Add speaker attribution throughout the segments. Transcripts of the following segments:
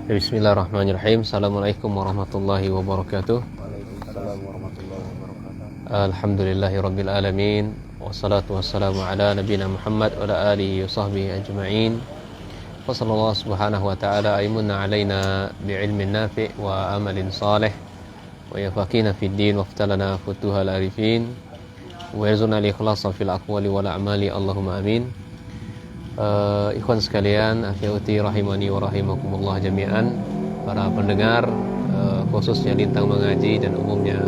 Speaker 1: Bismillahirrahmanirrahim. Assalamualaikum warahmatullahi wabarakatuh.
Speaker 2: Waalaikumsalam warahmatullahi wabarakatuh.
Speaker 1: Alhamdulillahirabbil alamin. Wassalatu wassalamu ala nabiyina Muhammad wa ala alihi wa sahbihi ajma'in. Wa sallallahu subhanahu wa ta'ala aymunna alaina bi'ilmin nafi' wa amalin salih wa yafaqina fid din wa aftalana futuhal arifin wa yarzuna al-ikhlasa fil aqwali wal a'mali. Allahumma amin. Ikhwan sekalian, akhwati rahimani wa rahimakumullah jami'an, para pendengar khususnya Lintang Mengaji dan umumnya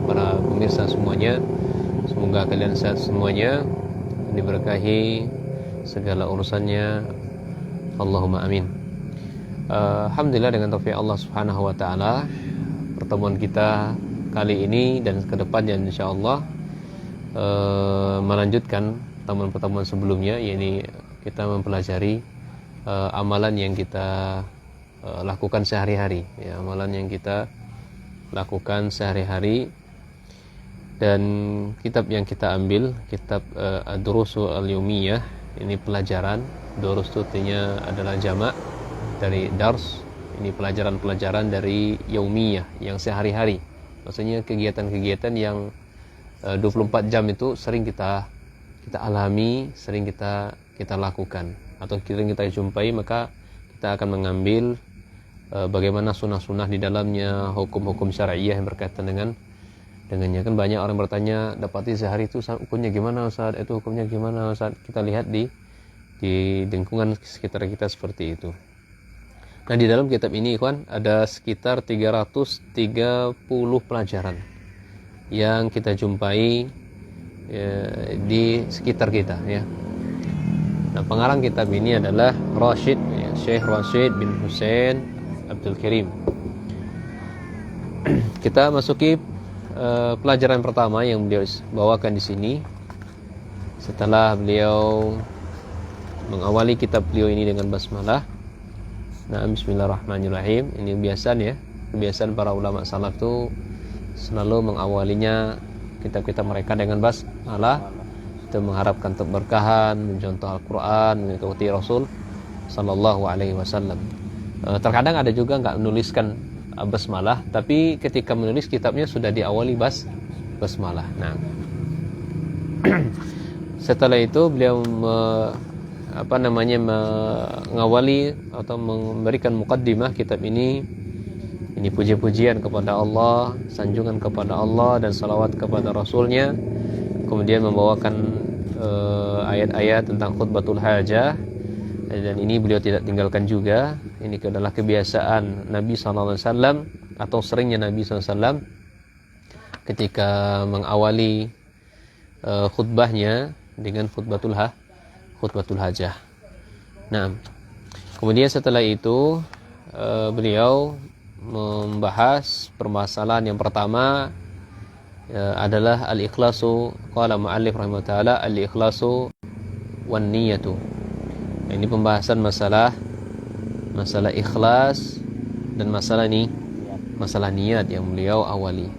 Speaker 1: para pemirsa semuanya, semoga kalian sehat semuanya, diberkahi segala urusannya, Allahumma amin. Alhamdulillah, dengan taufik Allah subhanahu wa ta'ala, pertemuan kita kali ini dan kedepannya insyaallah melanjutkan pertemuan-pertemuan sebelumnya, yakni kita mempelajari amalan yang kita lakukan sehari-hari, ya, amalan yang kita lakukan sehari-hari. Dan kitab yang kita ambil, kitab Ad-Durusul Al-Yawmiyah, ini pelajaran. Durus itu artinya adalah jamak dari dars. Ini pelajaran-pelajaran dari Yaumiyah, yang sehari-hari. Maksudnya kegiatan-kegiatan yang 24 jam itu sering kita alami, sering kita lakukan atau sering kita jumpai, maka kita akan mengambil bagaimana sunnah-sunnah di dalamnya, hukum-hukum syariah yang berkaitan dengannya. Kan banyak orang bertanya, dapati sehari itu hukumnya gimana Ustaz, itu hukumnya gimana Ustaz. Kita lihat di lingkungan sekitar kita seperti itu. Nah, di dalam kitab ini ikhwan ada sekitar 330 pelajaran yang kita jumpai di sekitar kita, ya. Nah, pengarang kitab ini adalah Rashid, ya, Syekh Rashid bin Hussein Abdul Karim. Kita masuki pelajaran pertama yang beliau bawakan di sini setelah beliau mengawali kitab beliau ini dengan basmalah. Nah, bismillahirrahmanirrahim. Ini kebiasaan para ulama salaf itu selalu mengawalinya kitab-kitab mereka dengan basmalah. Itu mengharapkan keberkahan, mencontoh Al-Quran, mengikuti Rasul Sallallahu Alaihi Wasallam. Terkadang ada juga nggak menuliskan basmalah, tapi ketika menulis kitabnya sudah diawali basmalah. Nah, setelah itu beliau mengawali atau memberikan muqaddimah kitab ini. Ini puji-pujian kepada Allah, sanjungan kepada Allah dan salawat kepada Rasulnya. Kemudian membawakan ayat-ayat tentang khutbatul hajah, dan ini beliau tidak tinggalkan juga. Ini adalah kebiasaan Nabi SAW, atau seringnya Nabi SAW ketika mengawali khutbahnya dengan khutbatul hajah. Nah, kemudian setelah itu beliau membahas permasalahan yang pertama, adalah al-ikhlasu. Qala mu'allif rahimahullah ta'ala, al-ikhlasu wan niyatu. Ini pembahasan masalah ikhlas dan masalah niat yang beliau awali.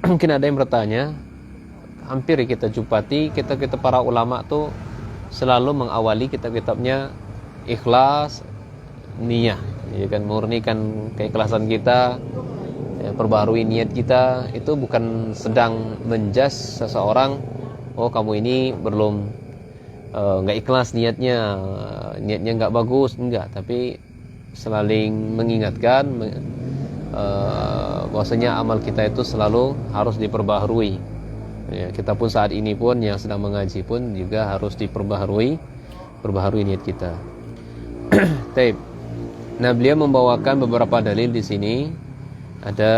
Speaker 1: Mungkin ada yang bertanya, hampir kita jumpai kita para ulama tuh selalu mengawali kitab-kitabnya ikhlas, niyah, ya kan, murnikan keikhlasan kita, perbaharui niat kita. Itu bukan sedang menjas seseorang, oh kamu ini belum nggak ikhlas niatnya nggak bagus, enggak. Tapi saling mengingatkan bahwasanya amal kita itu selalu harus diperbaharui, ya. Kita pun saat ini pun yang sedang mengaji pun juga harus diperbaharui niat kita. Taib. Nah, beliau membawakan beberapa dalil di sini. Ada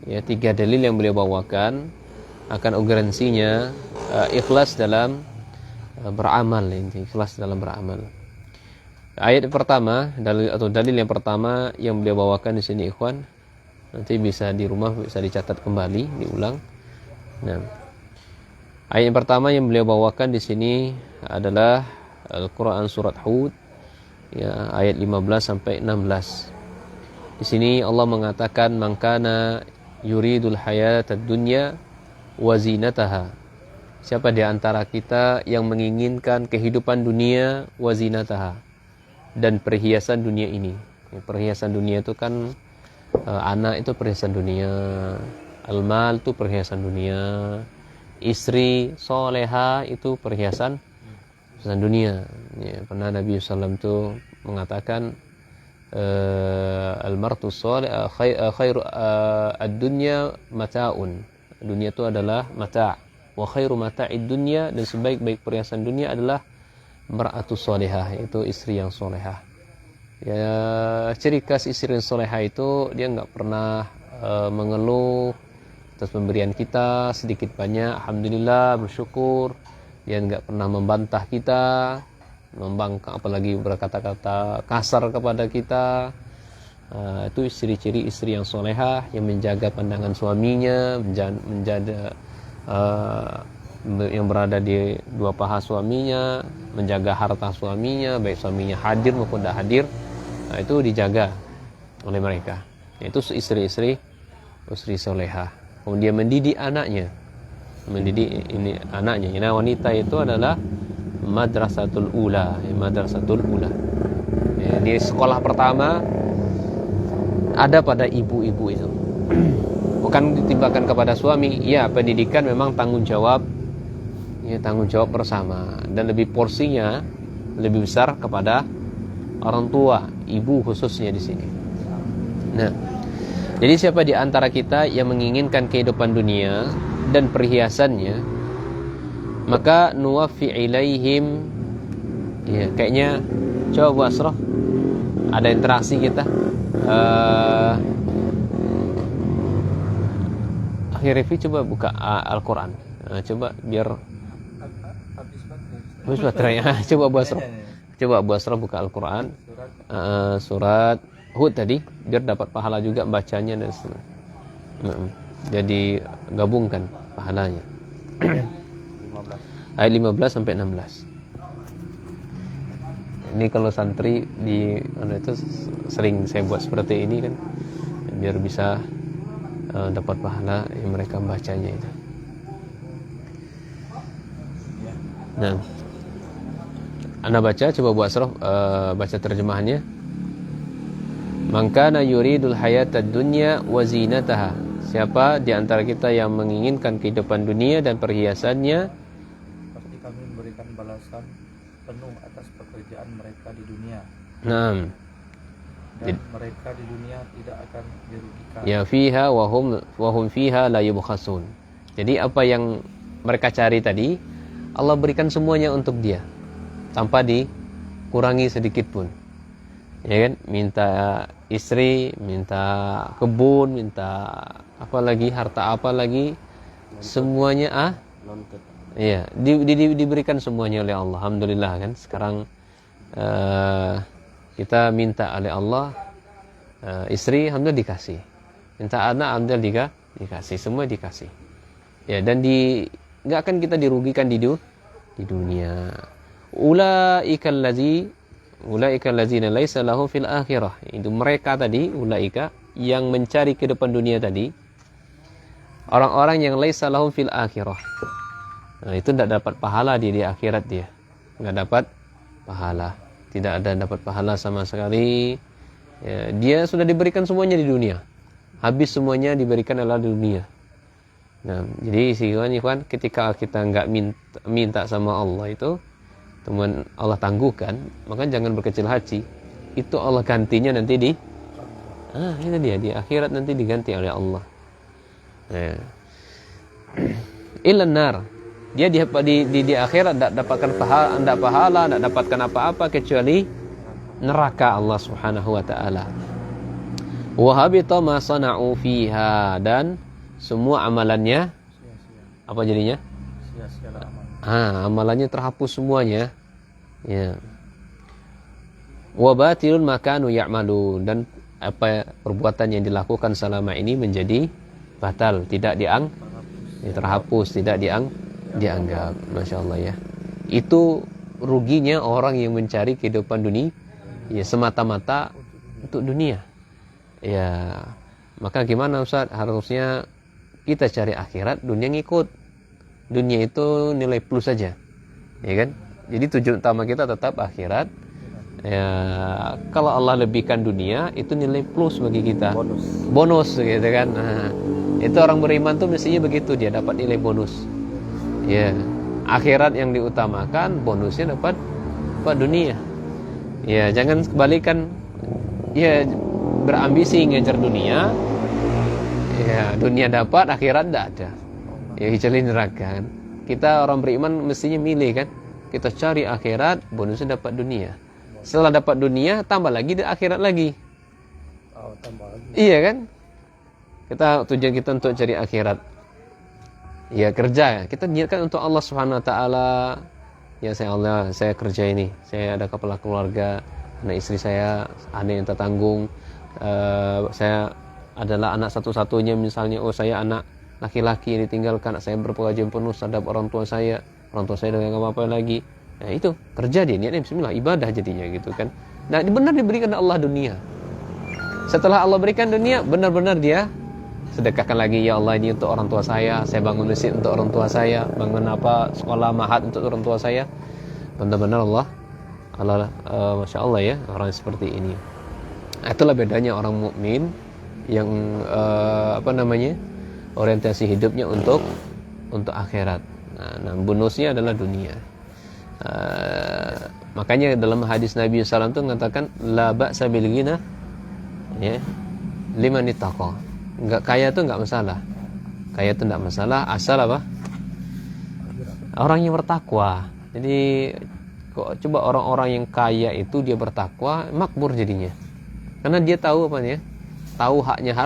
Speaker 1: 3 dalil yang beliau bawakan akan urgensinya ikhlas dalam beramal. Ikhlas dalam beramal. Ayat pertama, dalil yang pertama yang beliau bawakan di sini, ikhwan, nanti bisa di rumah bisa dicatat kembali, diulang. Nah, ayat yang pertama yang beliau bawakan di sini adalah Al-Quran surat Hud, ya, ayat 15 sampai 16. Di sini Allah mengatakan, man kana yuridul hayatad dunya wa zinataha. Siapa di antara kita yang menginginkan kehidupan dunia wa zinataha, dan perhiasan dunia ini. Perhiasan dunia itu kan anak itu perhiasan dunia, al-mal itu perhiasan dunia, istri soleha itu perhiasan dunia. Ya, pernah Nabi SAW itu mengatakan al-martu salih khairu ad-dunya mata'un. Dunia itu adalah mata'. Wa khairu mata'id dunya, dan sebaik-baik perhiasan dunia adalah mar'atu salihah, itu istri yang solehah. Ya, ciri khas istri yang solehah itu dia enggak pernah mengeluh atas pemberian kita sedikit banyak, alhamdulillah, bersyukur. Dia enggak pernah membantah kita, membangkang, apalagi berkata-kata kasar kepada kita. Itu ciri-ciri istri yang solehah, yang menjaga pandangan suaminya, menjaga yang berada di dua paha suaminya, menjaga harta suaminya, baik suaminya hadir maupun tidak hadir. Itu dijaga oleh mereka. Itu istri-istri solehah. Kemudian mendidik anaknya, anaknya. Nah, wanita itu adalah madrasatul ula, Ya, di sekolah pertama ada pada ibu-ibu itu. Bukan ditimpakan kepada suami. Ya, pendidikan memang tanggung jawab. Ya, tanggung jawab bersama, dan lebih porsinya lebih besar kepada orang tua, ibu khususnya di sini. Nah, jadi siapa di antara kita yang menginginkan kehidupan dunia dan perhiasannya, maka nuwaffi ilaihim. Ya, kayaknya coba Bu Asroh, ada interaksi kita. Akhir review coba buka Al-Quran. Coba biar habis baterai. Coba Bu Asroh. Coba Bu Asroh buka Al-Quran. Surat Hud tadi, biar dapat pahala juga bacanya dan jadi gabungkan pahalanya. Ayat 15 sampai 16. Ini kalau santri di itu sering saya buat seperti ini kan, biar bisa dapat pahala yang mereka bacanya itu. Nah, Anda baca, coba Bu Asrof baca terjemahannya. Man kana yuridul hayatad dunya wa zinataha. Siapa di antara kita yang menginginkan kehidupan dunia dan perhiasannya,
Speaker 2: pasti kami memberikan balasan penuh atas pekerjaan mereka di dunia.
Speaker 1: Naam.
Speaker 2: Dan mereka di dunia tidak akan dirugikan.
Speaker 1: Ya fiha wa hum fiha la yubkhasun. Jadi apa yang mereka cari tadi, Allah berikan semuanya untuk dia, tanpa dikurangi sedikit pun. Ya kan? Minta istri, minta kebun, minta apa lagi, harta apa lagi, semuanya iya, diberikan semuanya oleh Allah. Alhamdulillah kan. Sekarang kita minta oleh Allah istri, alhamdulillah dikasih. Minta anak, alhamdulillah dikasih, semua dikasih. Ya, dan enggak akan kita dirugikan di dunia. Ulaika allazina laisa lahum fil akhirah. Itu mereka tadi, ulaika yang mencari kehidupan dunia tadi, orang-orang yang laisa lahum fil akhirah. Nah, itu tidak dapat pahala di akhirat dia. Enggak dapat pahala. Tidak ada dapat pahala sama sekali. Ya, dia sudah diberikan semuanya di dunia. Habis semuanya diberikan adalah di dunia. Nah, jadi ikhwan, ketika kita enggak minta sama Allah itu, teman Allah tangguhkan, maka jangan berkecil hati. Itu Allah gantinya nanti itu dia di akhirat nanti diganti oleh Allah. Nah, ilan nar. Dia di akhirat tidak dapatkan pahala, tidak dapatkan apa-apa kecuali neraka Allah Subhanahu wa taala. Wa habita ma sana'u fiha, dan semua amalannya apa jadinya?
Speaker 2: Sia-sialah amal.
Speaker 1: Amalannya terhapus semuanya. Ya. Wa batilun ma kanu ya'malun, dan apa perbuatan yang dilakukan selama ini menjadi batal, tidak terhapus, tidak dianggap. Masya Allah ya. Itu ruginya orang yang mencari kehidupan dunia ya semata-mata untuk dunia. Ya, maka gimana Ustaz? Harusnya kita cari akhirat, dunia ngikut. Dunia itu nilai plus saja. Ya kan? Jadi tujuan utama kita tetap akhirat. Ya, kalau Allah lebihkan dunia itu nilai plus bagi kita.
Speaker 2: Bonus.
Speaker 1: Bonus gitu kan. Nah, itu orang beriman tuh mestinya begitu, dia dapat nilai bonus. Ya, akhirat yang diutamakan, bonusnya dapat dunia. Ya, jangan kebalikan. Ya, berambisi ngejar dunia. Ya, dunia dapat, akhirat tidak ada. Ya, kecuali neraka kan. Kita orang beriman mestinya milih kan. Kita cari akhirat, bonusnya dapat dunia. Setelah dapat dunia, tambah lagi di akhirat lagi.
Speaker 2: Oh, tambah lagi.
Speaker 1: Iya kan? Tujuan kita untuk cari akhirat. Ya kerja, kita niatkan untuk Allah Subhanahu Wa Taala. Ya saya kerja ini, saya ada kepala keluarga, anak istri saya, anak yang tertanggung. Saya adalah anak satu-satunya misalnya. Oh saya anak laki-laki yang ditinggalkan, saya berkewajiban penuh terhadap orang tua saya dengan apa-apa lagi. Nah itu kerja dia, niatnya bismillah, ibadah jadinya gitu kan. Nah benar diberikan Allah dunia. Setelah Allah berikan dunia, benar-benar dia sedekahkan lagi. Ya Allah, ini untuk orang tua saya bangun masjid untuk orang tua saya, bangun sekolah mahat untuk orang tua saya. Benar-benar Allah Masya Allah ya, orang seperti ini. Nah, itulah bedanya orang mukmin yang orientasi hidupnya untuk akhirat. Nah bonusnya adalah dunia. Makanya dalam hadis Nabi SAW itu mengatakan la ba'sa bil ghina ya liman ittaqa. Enggak kaya itu enggak masalah. Kaya itu enggak masalah asal apa? Orang yang bertakwa. Jadi coba orang-orang yang kaya itu dia bertakwa, makmur jadinya. Karena dia tahu tahu haknya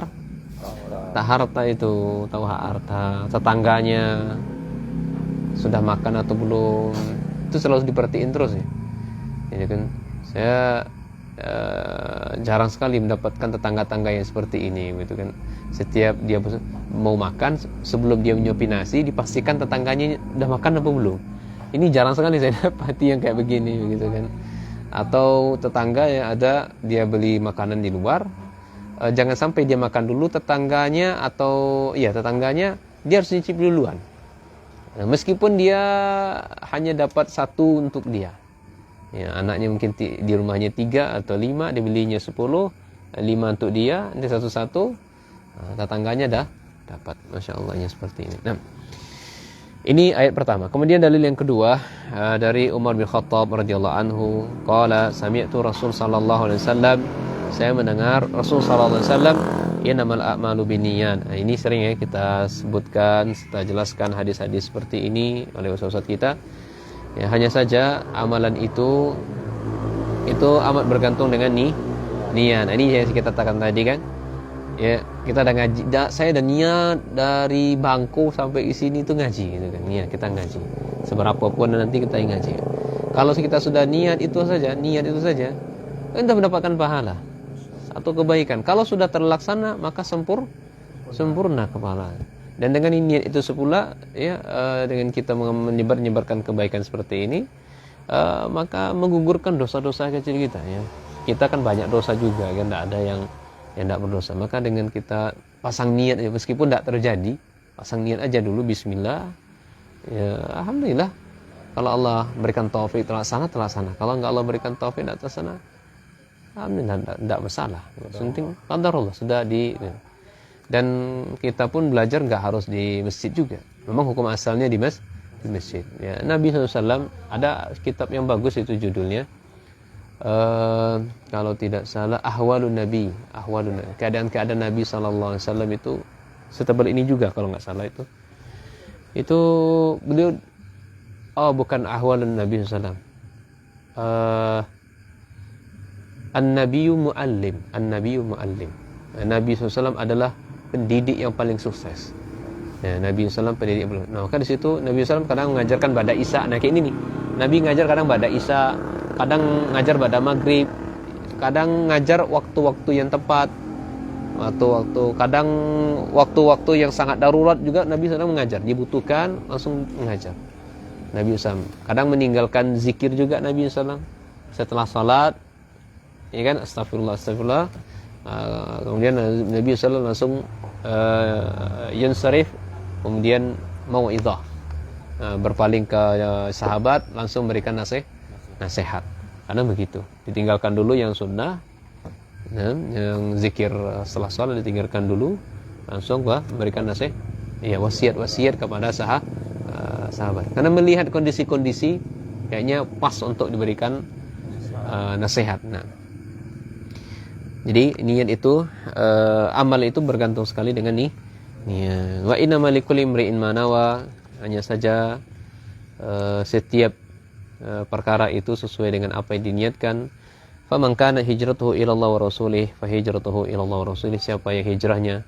Speaker 1: harta itu, tahu hak harta, tetangganya sudah makan atau belum. Itu selalu diperhatiin terus ya. Jadi kan saya jarang sekali mendapatkan tetangga-tetangga yang seperti ini gitu kan. Setiap dia mau makan, sebelum dia menyuapi nasi dipastikan tetangganya udah makan apa belum. Ini jarang sekali saya dapati yang kayak begini gitu kan. Atau tetangga yang ada dia beli makanan di luar, jangan sampai dia makan dulu tetangganya dia harus nyicip duluan. Nah, meskipun dia hanya dapat satu untuk dia, ya, anaknya mungkin di rumahnya 3 atau 5, dia belinya 10, 5 untuk dia satu-satu, tetangganya dah dapat. Masya Allahnya seperti ini. Nah, ini ayat pertama. Kemudian dalil yang kedua dari Umar bin Khattab radhiyallahu anhu, qala sami'tu Rasul sallallahu alaihi wasallam, saya mendengar Rasul sallallahu alaihi wasallam, innamal a'malu binniyat. Nah, ini sering ya kita sebutkan, kita jelaskan hadis-hadis seperti ini oleh ustaz kita. Ya, hanya saja amalan itu amat bergantung dengan niat. Nah, ini yang kita katakan tadi kan. Ya, kita udah ngaji, saya udah niat dari bangku sampai di sini itu ngaji gitu kan. Niat kita ngaji. Seberapa pun nanti kita ngaji. Kalau kita sudah niat itu saja, kita mendapatkan pahala atau kebaikan. Kalau sudah terlaksana maka sempurna kepala. Dan dengan niat itu sepula ya, dengan kita menyebarkan kebaikan seperti ini, maka menggugurkan dosa-dosa kecil kita ya. Kita kan banyak dosa juga kan, tidak ada yang tidak berdosa. Maka dengan kita pasang niat ya, meskipun tidak terjadi, pasang niat aja dulu, bismillah ya, alhamdulillah. Kalau Allah berikan taufik terlaksana. Kalau enggak Allah berikan taufik tidak terlaksana, alhamdulillah tidak masalah. Penting qadarullah sudah di. Dan kita pun belajar enggak harus di masjid juga. Memang hukum asalnya di masjid. Ya, Nabi SAW ada kitab yang bagus, itu judulnya kalau tidak salah Ahwalun Nabi, keadaan Nabi SAW itu setebal ini juga kalau nggak salah itu beliau bukan Ahwalun Nabi SAW, An-Nabiyyu Mu'allim. Nabi SAW adalah pendidik yang paling sukses. Ya, Nabi SAW pendidik yang paling. Nah, maka di situ Nabi SAW kadang mengajarkan pada Isya. Nah, kayak ini nih. Nabi ngajar kadang pada Isya, kadang ngajar pada maghrib, kadang ngajar waktu-waktu yang tepat, kadang waktu-waktu yang sangat darurat juga Nabi SAW mengajar, dibutuhkan langsung mengajar. Nabi SAW kadang meninggalkan zikir juga Nabi SAW setelah salat, ya kan, astagfirullah, kemudian Nabi SAW langsung yansarif, kemudian mau'idhah, berpaling ke sahabat, langsung memberikan nasihat. Karena begitu, ditinggalkan dulu yang sunnah, yang zikir setelah sholat ditinggalkan dulu, langsung memberikan nasihat, wasiat kepada sahabat. Karena melihat kondisi-kondisi kayaknya pas untuk diberikan nasihat. Nah, jadi niat itu, amal itu bergantung sekali dengan niat. Wa innamal likulli imri'in ma nawa, hanya saja setiap perkara itu sesuai dengan apa yang diniatkan. Faman kana hijratuhu ila Allah wa rasulih fa hijratuhu ila Allah wa rasulih. Siapa yang hijrahnya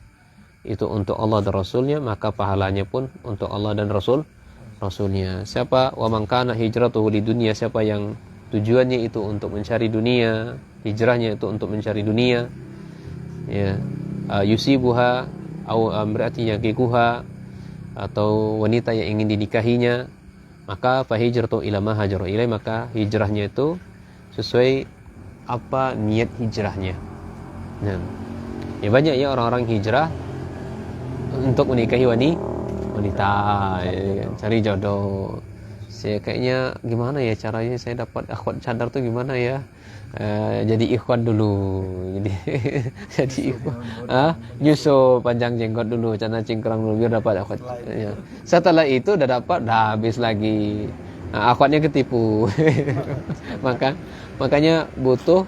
Speaker 1: itu untuk Allah dan Rasulnya, maka pahalanya pun untuk Allah dan Rasulnya. Siapa wa man kana hijratuhu li dunya, siapa yang tujuannya itu untuk mencari dunia, hijrahnya itu untuk mencari dunia, ya, yusibuha au berarti yakikuha, atau wanita yang ingin dinikahinya, maka fa hijratu ila ma hajara ilai, maka hijrahnya itu sesuai apa niat hijrahnya. Nah, ya banyak ya orang-orang hijrah untuk menikahi wanita, ya, cari jodoh. Saya kayaknya gimana ya caranya saya dapat akhwat cadar tuh gimana ya? Jadi ikhwan dulu, jadi ikhwan, nyusul panjang jenggot dulu, cana cingkrang dulu biar dapat akhwat. Ya. Setelah itu udah dapat, dah habis lagi, akhwatnya ketipu. Makanya butuh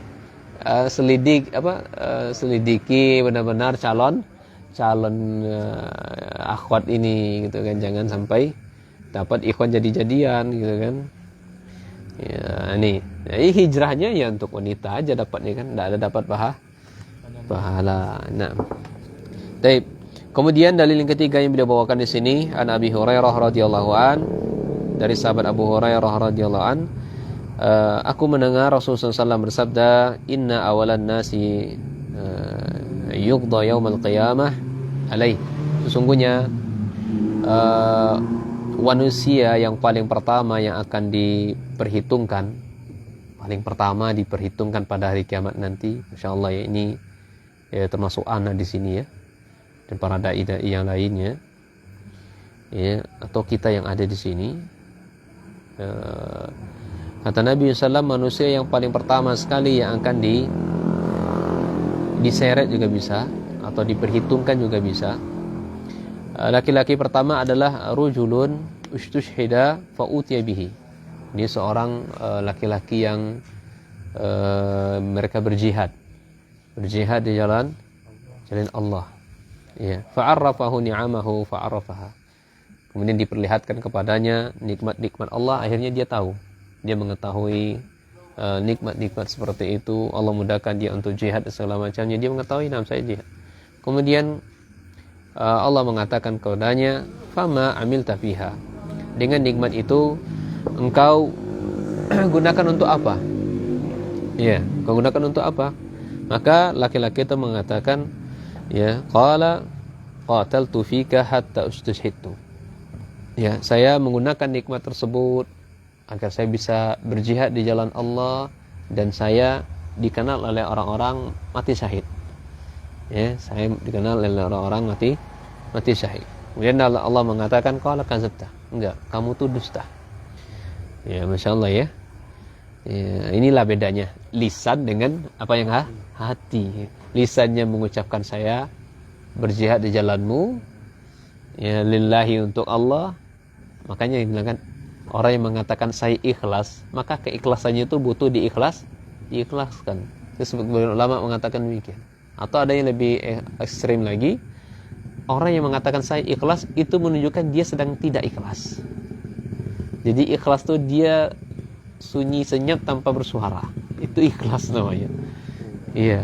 Speaker 1: selidiki benar-benar calon akhwat ini, gitu kan, jangan sampai dapat ikhwan jadi-jadian, gitu kan. Ya, ini hijrahnya ya untuk wanita aja dapatnya kan, tidak ada dapat pahala. Nah, baik. Kemudian dalil yang ketiga yang beliau bawakan di sini, an Abi Hurairah radhiyallahu an, dari sahabat Abu Hurairah radhiyallahu an, aku mendengar Rasulullah SAW bersabda, inna awalan nasi yuqda yaumal qiyamah alaih. Sesungguhnya manusia yang paling pertama yang akan diperhitungkan, pada hari kiamat nanti, insyaallah ya, ini ya, termasuk ana di sini ya, dan para dai-dai yang lainnya ya, atau kita yang ada di sini, kata Nabi SAW, manusia yang paling pertama sekali yang akan diseret juga bisa, atau diperhitungkan juga bisa. Laki-laki pertama adalah rujulun ustushhida fa utiya bihi. Ini seorang laki-laki yang mereka berjihad di jalan Allah. Ya, fa'arrafahu ni'amahu fa'arrafaha. Kemudian diperlihatkan kepadanya nikmat-nikmat Allah, akhirnya dia tahu. Dia mengetahui nikmat-nikmat seperti itu. Allah mudahkan dia untuk jihad dan segala macamnya. Dia mengetahui, nama saya jihad. Kemudian Allah mengatakan kepadanya, fama amilta fiha. Dengan nikmat itu engkau gunakan untuk apa? Ya, kau gunakan untuk apa? Maka laki-laki itu mengatakan, ya, qala qataltu fika hatta ustushhidtu. Ya, saya menggunakan nikmat tersebut agar saya bisa berjihad di jalan Allah dan saya dikenal oleh orang-orang mati syahid. Ya, saya dikenal oleh orang-orang mati syahid. Kemudian Allah mengatakan, qala kadzabta. Enggak, kamu tuh dusta. Ya, masyaallah ya. Ya, inilah bedanya lisan dengan apa yang hati. Lisannya mengucapkan saya berjihad di jalanmu, ya, lillahi, untuk Allah. Makanya dibilangkan orang yang mengatakan saya ikhlas, maka keikhlasannya itu butuh diikhlaskan. Sebagian ulama mengatakan demikian. Atau ada yang lebih ekstrim lagi, orang yang mengatakan saya ikhlas itu menunjukkan dia sedang tidak ikhlas. Jadi ikhlas itu dia sunyi senyap tanpa bersuara, itu ikhlas namanya. Iya.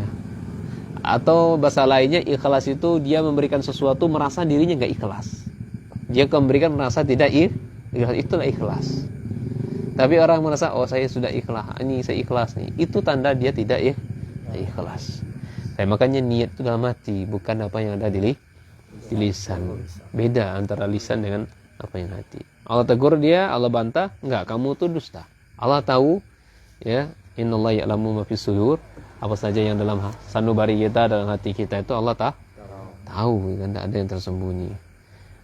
Speaker 1: Atau bahasa lainnya, ikhlas itu dia memberikan sesuatu merasa dirinya nggak ikhlas. Dia memberikan merasa tidak ikhlas, itulah ikhlas. Tapi orang merasa, oh saya sudah ikhlas, ini saya ikhlas nih, itu tanda dia tidak ikhlas. Tapi makanya niat itu dalam hati, bukan apa yang ada di lisan. Beda antara lisan dengan apa yang hati. Allah tegur dia, Allah bantah, enggak, kamu tuh dusta. Allah tahu, ya, innallaha ya'lamu ma fis sudur, apa saja yang dalam sanubari kita, dalam hati kita itu Allah tahu, kan, tidak ada yang tersembunyi.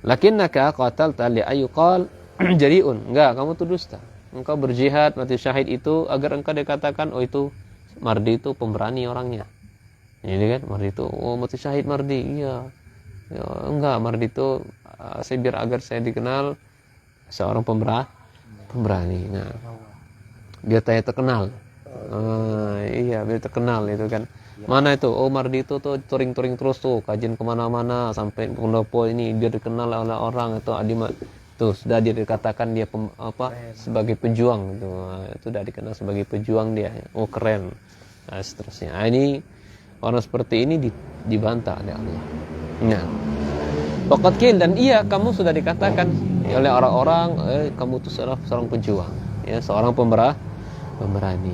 Speaker 1: Lakinnaka qatalta li ayyuqal jari'un, enggak, kamu tuh dusta. engkau berjihad mati syahid itu agar engkau dikatakan oh itu Mardi itu pemberani orangnya. Ini kan Mardi itu oh mati syahid Mardi. Iya. Ya, enggak, Mardi itu saya biar agar saya dikenal seorang pemberani. Nah, biar saya terkenal. Iya, biar terkenal itu kan. Mana itu? Oh, Mardi itu tuh touring-touring terus tuh, kajian kemana-mana sampai pendopo ini biar dikenal oleh orang itu Adimat. Tuh sudah dia dikatakan dia sebagai pejuang itu. Itu sudah dikenal sebagai pejuang dia. Oh, keren. Nah, seterusnya. Nah, ini orang seperti ini dibantah oleh Allah. Nah, Waqad qil dan iya kamu sudah dikatakan oleh orang-orang kamu itu seorang pejuang, ya, seorang pemberani.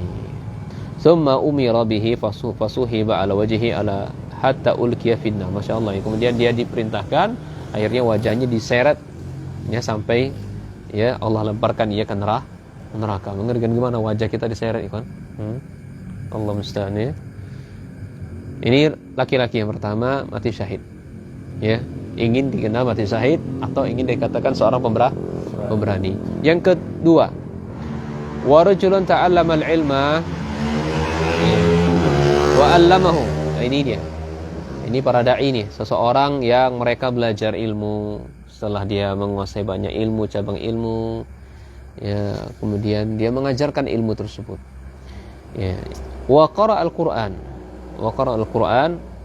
Speaker 1: Summa umira bihi fasuhiba ala wajhihi ala hatta ulqiya finna. Masyaallah. Kemudian dia diperintahkan, akhirnya wajahnya diseret ya sampai ya Allah lemparkan ia ke neraka. Mengerikan gimana wajah kita diseret ikhwan? Allah musta'an ya. Ini laki-laki yang pertama mati syahid. Ya, ingin dikenal mati syahid atau ingin dikatakan seorang pemberani. Yang kedua, wa rajulun ta'allama al-ilma wa 'allamahu. Nah, ini dia. Ini para dai nih, seseorang yang mereka belajar ilmu, setelah dia menguasai banyak ilmu, cabang ilmu, ya, kemudian dia mengajarkan ilmu tersebut. Ya, wa qara al-Qur'an. Wa qara al-Qur'an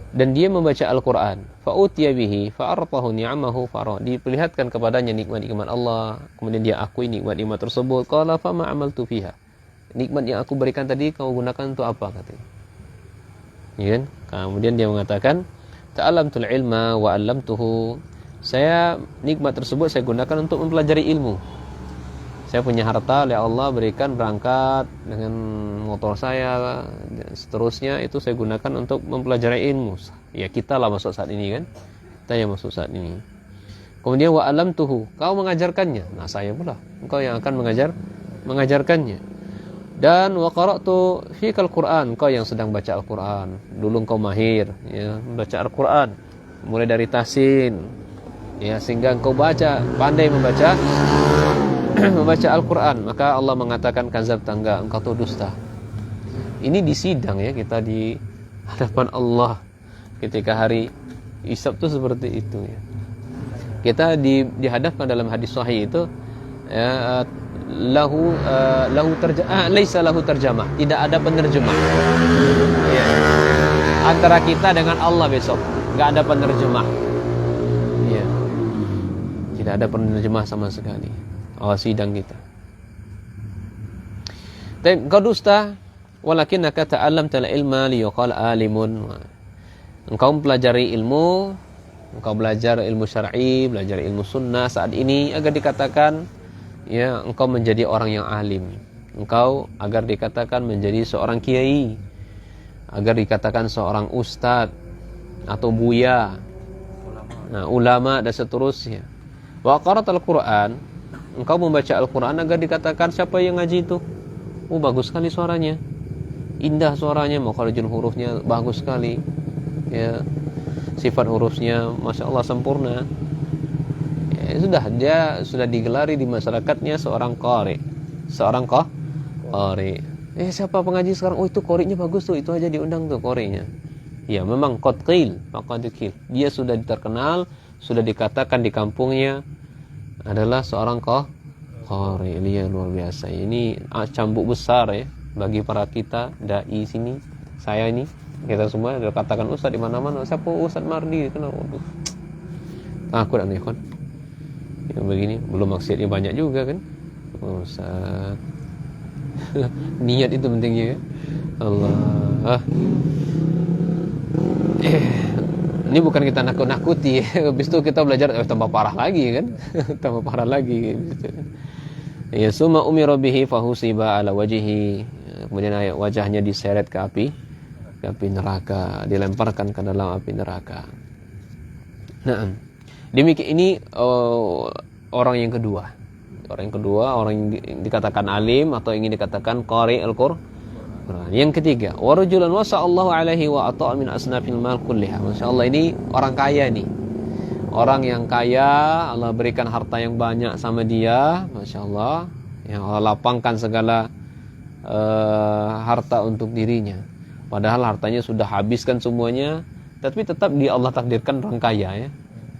Speaker 1: dan dia membaca Al-Qur'an. Fa utiya bihi fa arfahu ni'amahu fa diperlihatkan kepadanya nikmat-nikmat Allah, kemudian dia akui nikmat-nikmat tersebut. Qala fa ma amaltu fiha. Nikmat yang aku berikan tadi kamu gunakan untuk apa katanya. Ya kan? Kemudian dia mengatakan ta'allamtul ilma wa 'allamtuhu. Saya nikmat tersebut saya gunakan untuk mempelajari ilmu. Saya punya harta oleh Allah berikan berangkat dengan motor saya dan seterusnya itu saya gunakan untuk mempelajari ilmu. Ya kita lah masuk saat ini kan. Kita yang masuk saat ini. Kemudian wa 'allamtuhu. Kau mengajarkannya. Nah, saya pula. Engkau yang akan mengajarkannya. Dan wa qara'tu fikal Qur'an, kau yang sedang baca Al-Qur'an. Dulu kau mahir ya membaca Al-Qur'an mulai dari tahsin ya sehingga engkau pandai membaca Al-Qur'an. Maka Allah mengatakan kazab tangga engkau tuh dusta. Ini di sidang ya, kita di hadapan Allah ketika hari hisab tuh seperti itu ya. Kita dihadapkan dalam hadis sahih itu ya, laisa lahu terjemah, tidak ada penerjemah ya. Antara kita dengan Allah besok enggak ada penerjemah ya. Tidak ada penerjemah sama sekali sidang kita. Tapi kau dusta walakinnaka ta'allamtal ilma liyuqal alimun. Engkau mempelajari ilmu, engkau belajar ilmu syar'i, belajar ilmu sunnah saat ini agar dikatakan ya engkau menjadi orang yang alim, engkau agar dikatakan menjadi seorang kiai, agar dikatakan seorang ustadz atau buya, ulama dan seterusnya. Wa qara'atal Qur'an, engkau membaca Al-Qur'an agar dikatakan siapa yang ngaji itu? Oh bagus sekali suaranya, indah suaranya, makharijul hurufnya bagus sekali, ya sifat hurufnya masya Allah sempurna. Dia sudah digelari di masyarakatnya seorang qari. Siapa pengaji sekarang? Oh itu qarinya bagus tuh, itu aja diundang tuh qarinya. Ya memang qad qil, dia sudah terkenal, sudah dikatakan di kampungnya adalah seorang qari. Dia luar biasa. Ini cambuk besar ya bagi para kita dai sini. Saya ini kita semua dikatakan ustaz di mana-mana. Siapa Ustaz Mardi? Kenal? Waduh. Takut nih kan. Yang begini belum maksiatnya banyak juga kan. Ustaz. Niat itu pentingnya ya. Allah. Ini bukan kita nakut-nakuti ya. Habis itu kita belajar tambah parah lagi kan. Tambah parah lagi gitu. Ya summa umira bihi fahusiba ala wajhihi. Kemudian wajahnya diseret ke api neraka, dilemparkan ke dalam api neraka. Nah, demikian ini orang yang kedua. Orang yang dikatakan alim atau ingin dikatakan qari Al-Qur'an. Yang ketiga, wa rajulan wasa'allahu alaihi wa ata'a min asnafil mal kulliha. Masyaallah ini orang kaya nih. Orang yang kaya, Allah berikan harta yang banyak sama dia, Masya Allah. Yang Allah lapangkan segala harta untuk dirinya. Padahal hartanya sudah habiskan semuanya, tapi tetap dia Allah takdirkan orang kaya ya.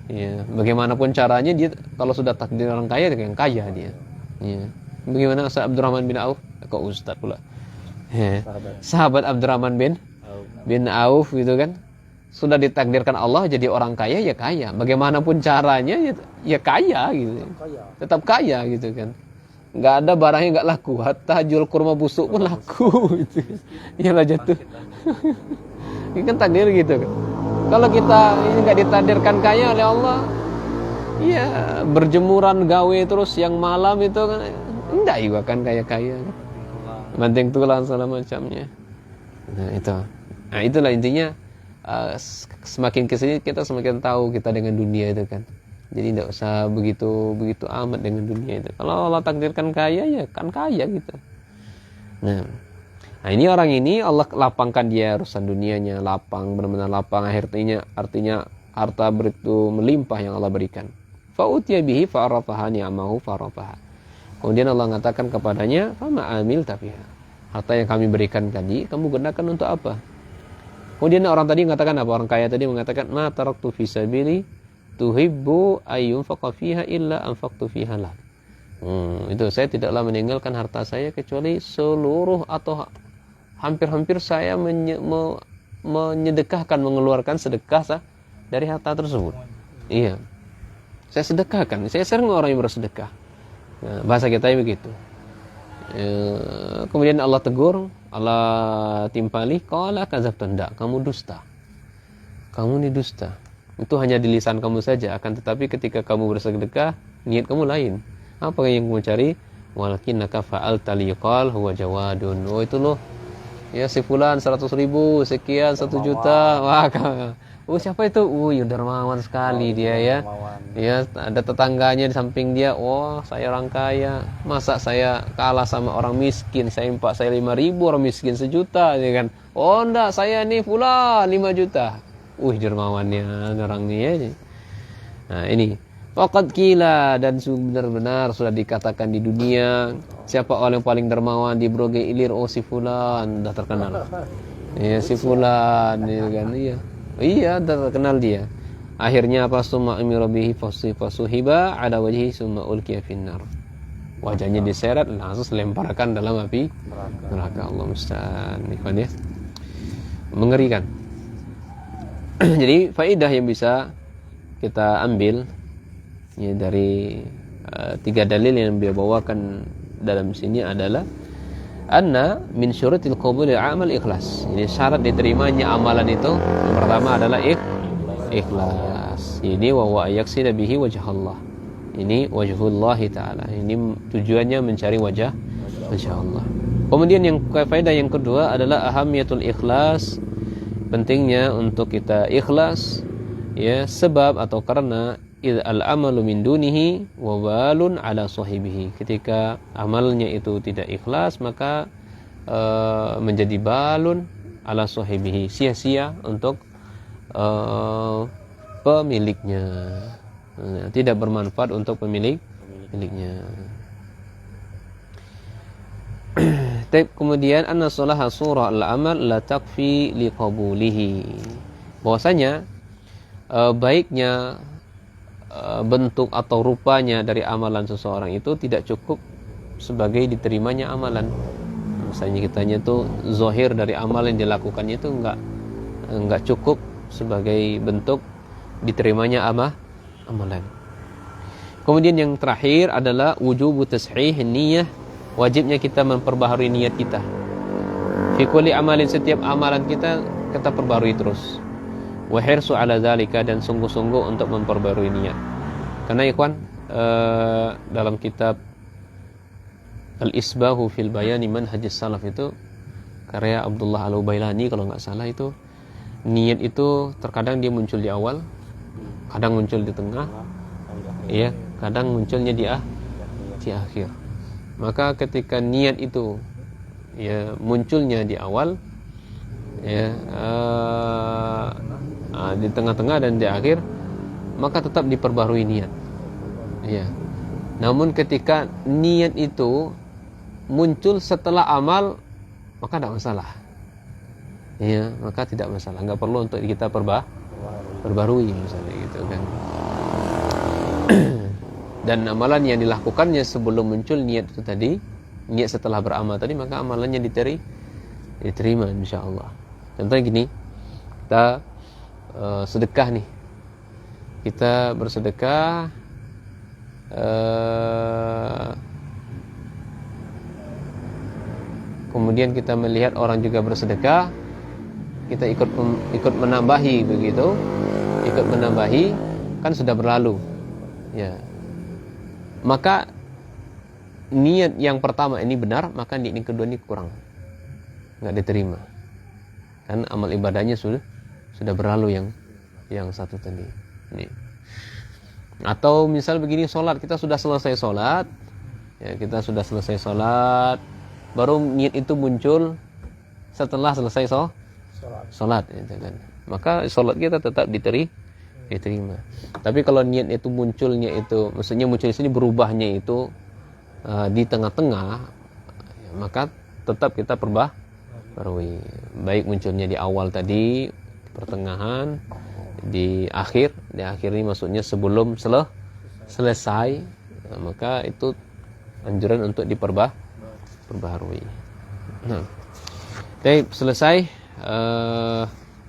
Speaker 1: Ya, bagaimanapun caranya dia kalau sudah takdir orang kaya, dia yang kaya dia. Ya. Bagaimana Abdurrahman bin Auf? Kok Ustaz pula? Ya. Sahabat Abdurrahman bin Auf gitu kan. Sudah ditakdirkan Allah jadi orang kaya ya kaya. Bagaimanapun caranya ya kaya gitu. Tetap kaya gitu kan. Nggak ada barangnya nggak laku. Hatta jual kurma busuk pun laku gitu. Iyalah jatuh. Ini kan takdir gitu kan. Kalau kita ini nggak ditakdirkan kaya oleh Allah, ya berjemuran gawe terus yang malam itu kan enggak juga kan kaya-kaya. Banting tulang segala macamnya. Nah itulah intinya. Semakin kesini kita semakin tahu kita dengan dunia itu kan. Jadi tidak usah begitu amat dengan dunia itu. Kalau Allah takdirkan kaya ya kan kaya gitu. Nah ini orang ini Allah lapangkan dia urusan dunianya, lapang, benar-benar lapang. Artinya harta begitu melimpah yang Allah berikan. Fa'utiya bihi fa'arafaha ni'amahu fa'arafaha. Kemudian Allah mengatakan kepadanya, fama amil tafiha. Harta yang kami berikan tadi kamu gunakan untuk apa? Kemudian orang tadi mengatakan apa? Orang kaya tadi mengatakan, ma taraktu fi sabili tuhibbu ayyunfaqa fiha illa anfaqtu fiha lak. Itu saya tidaklah meninggalkan harta saya kecuali seluruh atau hampir-hampir saya menyedekahkan, mengeluarkan sedekah dari harta tersebut. Iya. Saya sedekahkan. Saya sering orang yang bersedekah. Nah, bahasa kita begitu. Kemudian Allah tegur, Allah timpali, qala kadzabta, enggak, kamu dusta. Kamu ini dusta. Itu hanya di lisan kamu saja, akan tetapi ketika kamu bersedekah, niat kamu lain. Apa yang kamu cari? Walakinnaka fa'alta liqal huwa jawadun. Oh itu loh. Ya si fulan 100.000, sekian 1 juta. Wah, siapa itu? Dermawan sekali dia ya. Ya, ada tetangganya di samping dia. Oh, saya orang kaya. Masa saya kalah sama orang miskin? Saya 5.000, orang miskin 1 juta ya kan. Oh, enggak, saya nih fulan 5 juta. Dermawannya orang ini ya. Nah, ini faqad qila, dan benar-benar sudah dikatakan di dunia, siapa orang yang paling dermawan di Broge Ilir? Oh, si fulan, dah terkenal. Ya, si fulan ya kan. Iya, terkenal dia. Akhirnya apa? Summa amirabihi fasuhiba ala wajhi summa ulqiya finnar. Wajahnya diseret, langsung lemparkan dalam api neraka. Allah musta'an. Ya. Mengerikan. Jadi faedah yang bisa kita ambil ya, dari 3 dalil yang dia bawakan dalam sini adalah anna min syurutil qabulil amal ikhlas. Jadi syarat diterimanya amalan itu yang pertama adalah ikhlas. Ini wa huwa yaksida bihi wajh Allah. Ini wajhullah taala. Ini tujuannya mencari wajah Allah. Kemudian yang faedah yang kedua adalah ahamiyatul ikhlas. Pentingnya untuk kita ikhlas ya, sebab atau karena al-amalu min dunihi wa walun ala sahibihi. Ketika amalnya itu tidak ikhlas, maka menjadi balun ala sahibihi, sia-sia untuk pemiliknya. Tidak bermanfaat untuk pemiliknya. Kemudian anna salaha surah al-amal la takfi liqabulihi. Bahwasanya baiknya bentuk atau rupanya dari amalan seseorang itu tidak cukup sebagai diterimanya amalan. Misalnya kitanya tuh zahir dari amal yang dilakukannya itu enggak cukup sebagai bentuk diterimanya amalan. Kemudian yang terakhir adalah wujubu tashih niyyah, wajibnya kita memperbaharui niat kita. Fi kulli amalin, setiap amalan kita perbarui terus. Wa hirsu ala zalika, dan sungguh-sungguh untuk memperbarui niat. Karena ikhwan, dalam kitab Al-Isbahu fil Bayani Manhajis Salaf itu karya Abdullah Al-Ubailani kalau enggak salah, itu niat itu terkadang dia muncul di awal, kadang muncul di tengah, ya, kadang munculnya di akhir. Maka ketika niat itu ya munculnya di awal, ya di tengah-tengah dan di akhir, maka tetap diperbarui niat. Ya. Namun ketika niat itu muncul setelah amal, maka tidak masalah. Ya, maka tidak masalah. Enggak perlu untuk kita perbarui misalnya gitu kan. Dan amalan yang dilakukannya sebelum muncul niat itu tadi, niat setelah beramal tadi, maka amalannya diterima insyaallah. Contohnya gini, kita sedekah nih. Kita bersedekah kemudian kita melihat orang juga bersedekah, kita ikut menambahi begitu, ikut menambahi, kan sudah berlalu. Ya. Maka niat yang pertama ini benar, maka niat yang kedua ini kurang, nggak diterima. Kan amal ibadahnya sudah berlalu yang satu tadi. Nih. Atau misal begini, sholat, kita sudah selesai sholat, ya kita sudah selesai sholat, baru niat itu muncul setelah selesai sholat, gitu kan. Maka sholat kita tetap diterima. Tapi kalau niat itu munculnya itu, maksudnya muncul di sini berubahnya itu di tengah-tengah, ya, maka tetap kita perbarui. Baik munculnya di awal tadi, di pertengahan, di akhir. Di akhir ini maksudnya sebelum selesai, nah, maka itu anjuran untuk diperbaharui. Nah, oke, selesai.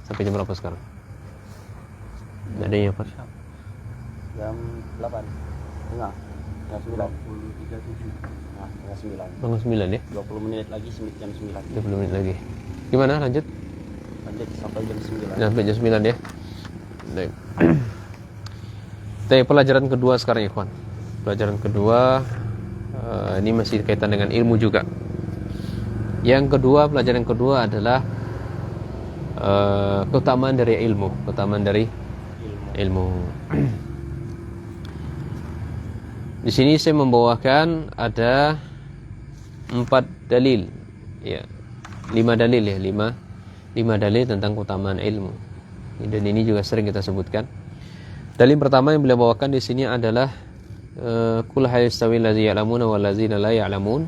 Speaker 1: Sampai jam berapa sekarang? Nggak ada yang apa?
Speaker 3: Jam 8. Enggak. Jam 9. 23.07. Nah, jam 9.
Speaker 1: 9 ya?
Speaker 3: 20 menit lagi jam 9.
Speaker 1: 20 menit lagi. Gimana lanjut?
Speaker 3: Lanjut sampai jam 9.
Speaker 1: Sampai jam 9 ya. Baik. Pelajaran kedua sekarang ya, kawan. Pelajaran kedua ini masih kaitan dengan ilmu juga. Pelajaran kedua adalah keutamaan dari ilmu. Di sini saya membawakan ada 4 dalil, ya, 5 dalil ya, 5 dalil tentang keutamaan ilmu. Dan ini juga sering kita sebutkan. Dalil pertama yang beliau bawakan di sini adalah qul hal yastawil ladzina ya'lamuna wal ladzina la ya'lamun.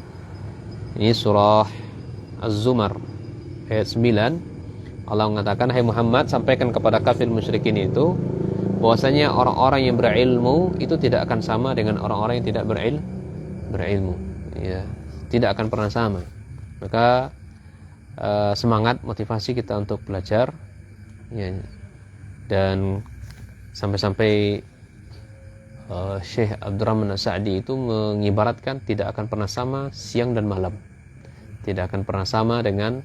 Speaker 1: Ini surah Az-Zumar ayat 9. Allah mengatakan, hai Muhammad, sampaikan kepada kafir musyrikin itu bahwasanya orang-orang yang berilmu itu tidak akan sama dengan orang-orang yang tidak berilmu. Ya, tidak akan pernah sama. Maka semangat, motivasi kita untuk belajar, ya. Dan sampai-sampai Syekh Abdurrahman As-Sa'di itu mengibaratkan tidak akan pernah sama siang dan malam. Tidak akan pernah sama dengan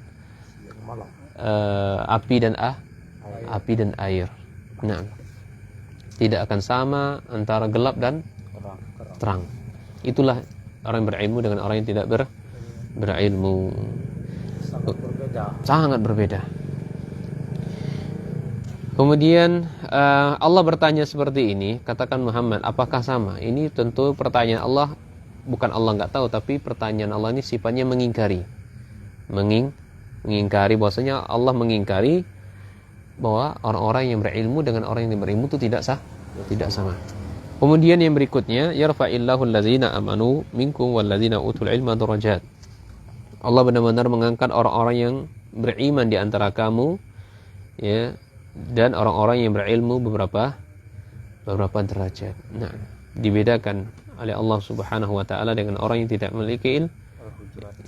Speaker 1: api dan air. Nah, tidak akan sama antara gelap dan terang. Itulah orang yang berilmu dengan orang yang tidak berilmu. Sangat berbeda. Kemudian Allah bertanya seperti ini, katakan Muhammad, apakah sama? Ini tentu pertanyaan Allah, bukan Allah nggak tahu, tapi pertanyaan Allah ini sifatnya mengingkari. Mengingkari bahwasanya Allah mengingkari bahwa orang-orang yang berilmu dengan orang yang berilmu itu tidak sama. Kemudian yang berikutnya, yarfa'illahu allazina amanu minkum wallazina utul ilma darajat. Allah benar-benar mengangkat orang-orang yang beriman di antara kamu, ya, dan orang-orang yang berilmu beberapa derajat. Nah, dibedakan oleh Allah Subhanahu wa taala dengan orang yang tidak memiliki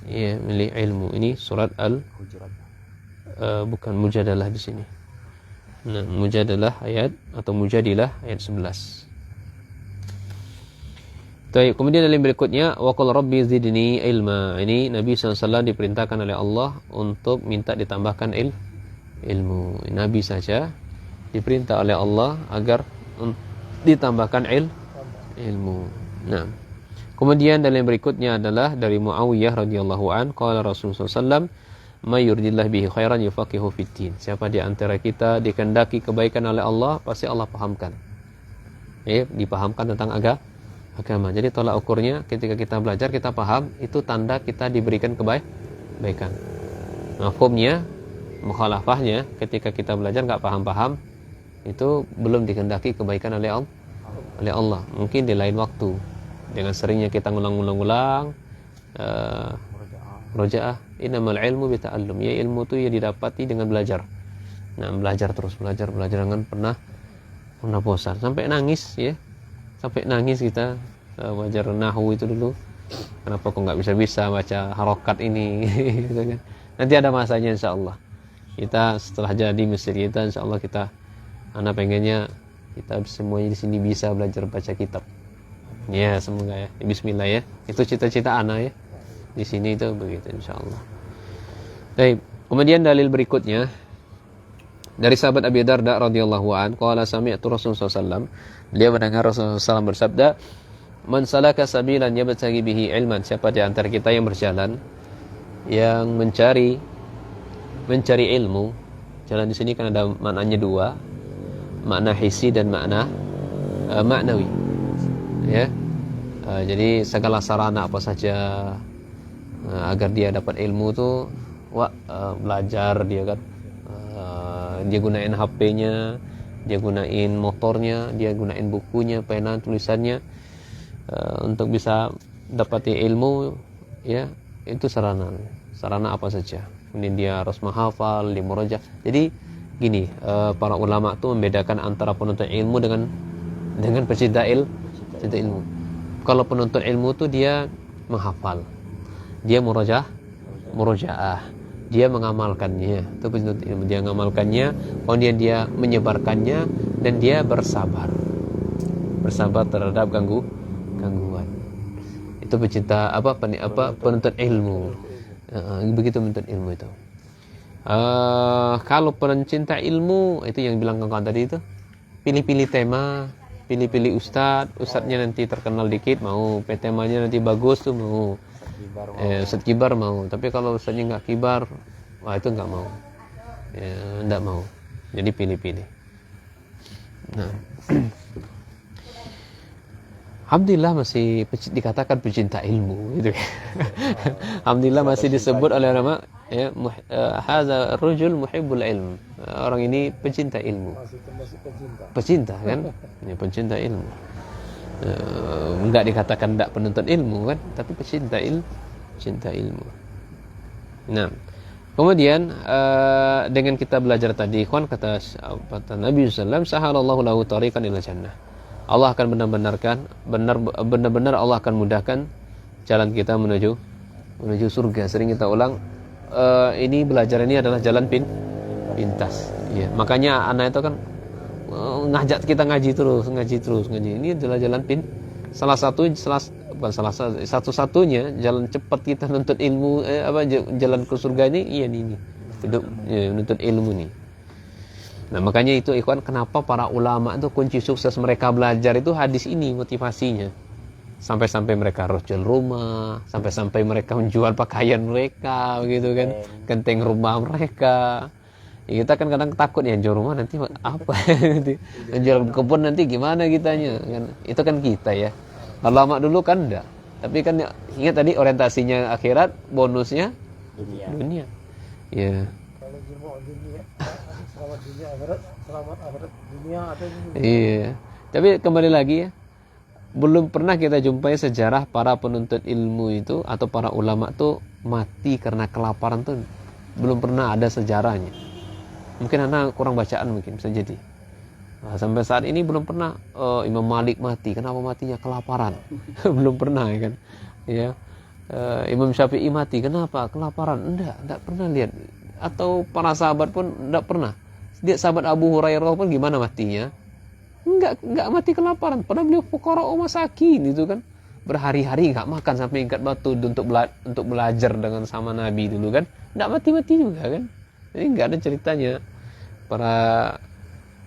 Speaker 1: memiliki ilmu. Ini surat Al-Hujurat. Bukan Mujadalah di sini. Nah, Mujadalah ayat atau Mujadilah ayat 11. Baik, kemudian yang berikutnya, wa qul rabbi zidni ilma. Ini Nabi SAW diperintahkan oleh Allah untuk minta ditambahkan ilmu. Nabi saja diperintah oleh Allah agar ditambahkan ilmu. Nah, kemudian dalil berikutnya adalah dari Muawiyah radhiyallahu an, qala Rasulullah sallallahu may yuridillahu bihi khairan yufaqihu fiddin. Siapa di antara kita dikehendaki kebaikan oleh Allah, pasti Allah pahamkan. Dipahamkan tentang agama. Jadi tolak ukurnya ketika kita belajar kita paham, itu tanda kita diberikan kebaikan. Mafhumnya, mukhalafahnya, ketika kita belajar nggak paham-paham, itu belum dikehendaki kebaikan oleh Allah. Mungkin di lain waktu, dengan seringnya kita ngulang-ulang murojaah. Innamal ilmu bita'allum, ya ilmu itu ya didapati dengan belajar. Nah, belajar terus, belajar jangan pernah bosan sampai nangis ya. Sampai nangis kita belajar nahwu itu dulu. Kenapa kok nggak bisa baca harokat ini gitu kan. Nanti ada masanya insyaallah. Kita setelah jadi Mesir kita insyaallah anak pengennya kita semuanya di sini bisa belajar baca kitab. Ya, semoga ya. Bismillah ya. Itu cita-cita anak ya. Di sini itu begitu insyaallah. Baik, kemudian dalil berikutnya dari sahabat Abi Darda radhiyallahu an, qala sami'tu Rasulullah sallallahu beliau mendengar Rasulullah SAW bersabda, "Man salaka sabilan yabtaghi bihi ilman." Siapa di antara kita yang berjalan yang mencari ilmu. Jalan di sini kan ada maknanya dua, makna hissi dan makna maknawi. Ya. Jadi segala sarana apa saja agar dia dapat ilmu tuh belajar dia kan. Dia gunain HP-nya, dia gunain motornya, dia gunain bukunya, pena, tulisannya untuk bisa dapati ilmu ya. Itu sarana apa saja. Kemudian dia harus menghafal, dia murojaah. Jadi gini, para ulama tuh membedakan antara penuntut ilmu dengan pecinta ilmu. Kalau penuntut ilmu tuh dia menghafal, dia murojaah, dia mengamalkannya. Itu penuntut ilmu, dia mengamalkannya, kemudian dia menyebarkannya, dan dia bersabar terhadap gangguan. Itu pecinta penuntut ilmu. Begitu penuntut ilmu itu. Kalau pencinta ilmu itu yang bilang kawan tadi itu, pilih-pilih tema, pilih-pilih ustadznya nanti terkenal dikit mau, temanya nanti bagus tuh mau, ustadz kibar mau. Tapi kalau ustadznya nggak kibar, wah itu nggak mau, nggak mau. Jadi pilih-pilih. Nah, alhamdulillah masih dikatakan pecinta ilmu gitu. Alhamdulillah masih disebut oleh ulama ya, hadza rajul muhibbul ilm. Orang ini pecinta ilmu. Pecinta kan? Ya, pecinta ilmu. Enggak dikatakan enggak penuntut ilmu kan, tapi pecinta ilmu. Nah, kemudian dengan kita belajar tadi, ikhwan, kata Nabi sallallahu alaihi wasallam, sahalallahu lahu tariqan ila jannah. Allah akan benar-benar Allah akan mudahkan jalan kita menuju surga. Sering kita ulang, ini belajar ini adalah jalan pintas. Ya, makanya anak itu kan ngajak kita ngaji terus. Ini adalah jalan satu-satunya jalan cepat kita nuntut ilmu, jalan ke surga ini. Iya ini hidup ya, nuntut ilmu nih. Nah, makanya itu ikhwan, kenapa para ulama itu kunci sukses mereka belajar itu hadis ini motivasinya. Sampai-sampai mereka harus jual rumah, sampai-sampai mereka menjual pakaian mereka, begitu kan, genteng rumah mereka. Ya, kita kan kadang takut ya, jual rumah nanti apa, jual kebun nanti gimana kitanya, kan? Itu kan kita ya. Ulama dulu kan enggak, tapi kan ingat tadi orientasinya akhirat, bonusnya dunia. Ya.
Speaker 2: Kalau dunia, selamat dunia akhirat dunia ada ini.
Speaker 1: Iya. Tapi kembali lagi ya, belum pernah kita jumpai sejarah para penuntut ilmu itu atau para ulama tuh mati karena kelaparan tuh belum pernah ada sejarahnya. Mungkin anak kurang bacaan mungkin bisa jadi. Nah, sampai saat ini belum pernah Imam Malik mati. Kenapa matinya? Kelaparan. Belum pernah ya kan. Ya. Imam Syafi'i mati. Kenapa? Kelaparan. Enggak pernah lihat. Atau para sahabat pun enggak pernah. Dia sahabat Abu Hurairah pun gimana matinya? Enggak mati kelaparan. Padahal beliau fuqara masakin itu kan. Berhari-hari enggak makan sampai ikat batu untuk belajar dengan sama Nabi dulu kan. Enggak mati-mati juga kan. Jadi enggak ada ceritanya para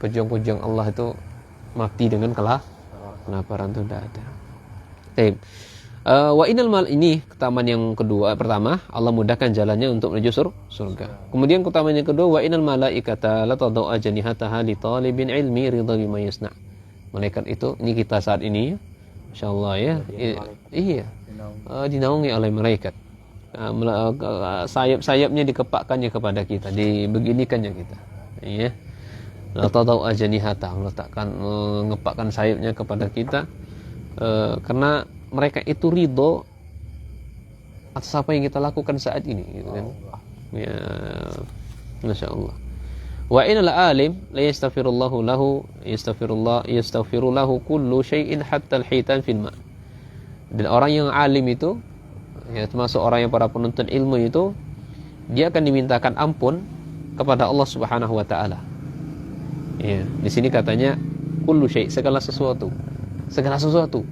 Speaker 1: pejuang-pejuang Allah itu mati dengan kelaparan itu enggak ada. Baik. Wa inal mal, ini keutamaan yang kedua. Pertama, Allah mudahkan jalannya untuk menuju surga. Kemudian keutamaan yang kedua, wa inal malaikata la tadau ajnihataha li talibin ilmi ridha bima yasna. Malaikat itu, ini kita saat ini insyaallah ya. Iya. Dinaungi oleh malaikat. Sayap-sayapnya dikepakkannya kepada kita, dibeginikannya kita. Iya. la tadau ajnihata, meletakkan mengepakkan sayapnya kepada kita, karena mereka itu ridho atas apa yang kita lakukan saat ini, gitu kan. Ya, Masya Allah. Wa inal alim la yastaghfirullahu lahu yastaghfiru lahu kullu syai'in hatta al-hitan fil ma'. Dan orang yang alim itu, ya termasuk orang yang para penuntut ilmu itu, dia akan dimintakan ampun kepada Allah Subhanahu wa taala. Ya, di sini katanya kullu syai', segala sesuatu. Segala sesuatu.